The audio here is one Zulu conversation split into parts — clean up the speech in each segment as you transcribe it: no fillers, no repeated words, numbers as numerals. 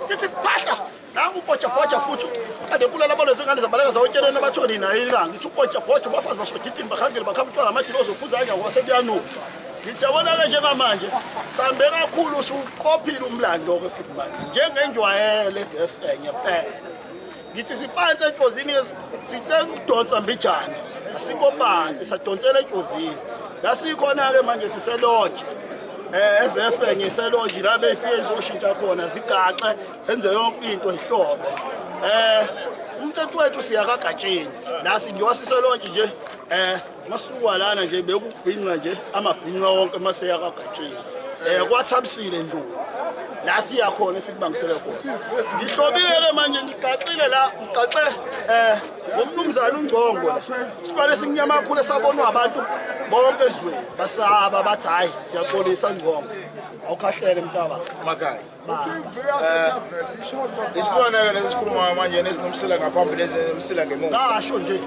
Kithi phahla nangu ubhoja futhi ade kulala balo zingane zabaleka zawutshelena bathoni nayo ilanga ngithi ubhoja bafazi basodidini bakhangele bakhaphuthwa ngamathilo ozophuza anya kwasekuyanuka ngithi yabona-ke njengamanje sambe kakhulu usuqophile umlando ke futhi manje njengenjwayelo ezefenye phela ngithi sipanse etshozini sithe ukudonsa mbijana asikho phansi sadonsela etshozini lasikhona-ke manje siselonje ezefenye iselonje la befike zoshintsha khona zigaxe senze yonke into ihlobe umthetho wethu siyakagatsheni la singiwa siselonje nje masuka lana nje bekubhinqa nje amabhinqa wonke maseyakagatsheni kwathabisile ndlovu la siyakhona sikubambisele khona ngihlobile-ke manje ngigaxile la ngigaxe ngomnumzana uNgcongo la siqale simnyama kakhulu esabonwa abantu bonke ezweni basaba bathi hayi siyaxolisa Ngcongo awukhahlele mntaba makhaya isiboneke lesikhuluma manje nesinomsila ngaphambili esemsila ngemuva ngasho nje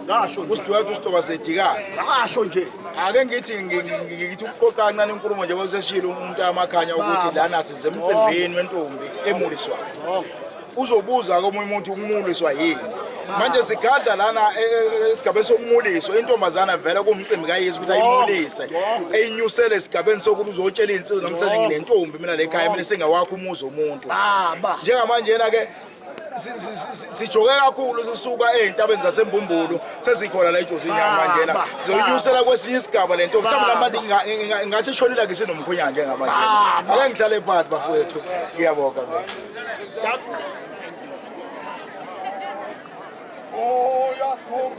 ngasho usidwethu usitoba sedikazi ngasho nje ake ngithi ukuqoqa kancane inkulumo nje boseshilo umuntu amakhanya ukuthi lana size emcimbini wentombi emuliswayo uzobuza komunye umuntu ukumuliswa yini manje sigada lana esigabeni sokumuliswa intombazana vele kumcimbi kaYesu ukuthi ayimulise eyinyusele esigabeni sokuthi uzotshela insizwe namhlanje nginentombi mina lekhaya mina sengawakho umuzi omuntu njengamanje yena ke sijoke kakhulu sisuka ezintabeni zasembumbulu sezikhona la ejozini manje sizoyinyusela kwesinye isigaba lento mhlawumbe namanje ngathi ishonile ngisenomkhonyana njengamanje ake ngihlale phansi bafowethu ngiyabonga Oh, yes, oh,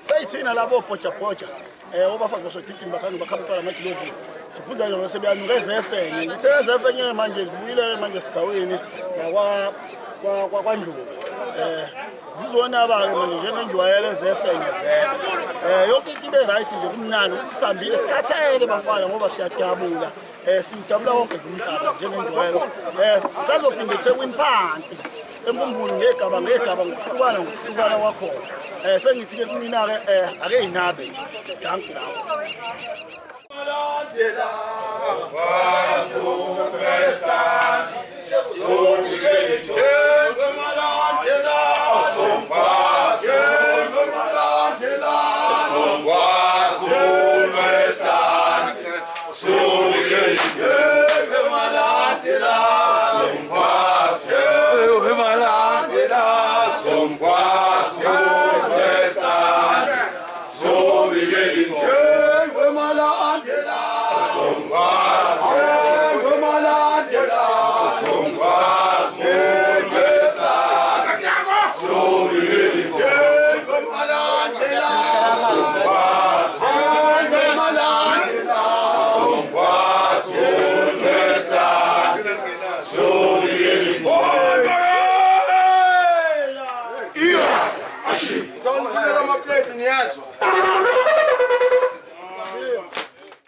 Sayithina labo pocha obafazi basothitimba khange bakhamutshwana amagilovu siphuza yona sebeyanuka ezefenye ngithe ezefenye manje zibuyile manje esigcaweni kwaNdlovu zizona abake manje njengenjwayelo ezefenye vele yonke into ibe right nje kumnandi ukuthi sihambile sikhathele bafana ngoba siyadabula siyudabula wonke umhlaba njengenjwayelo sazophinde eThekwini phansi embumbulu ngegaba ngokuhlukana kwakhona sengithi ke kumina ke ake inabe danki lawo Niyazo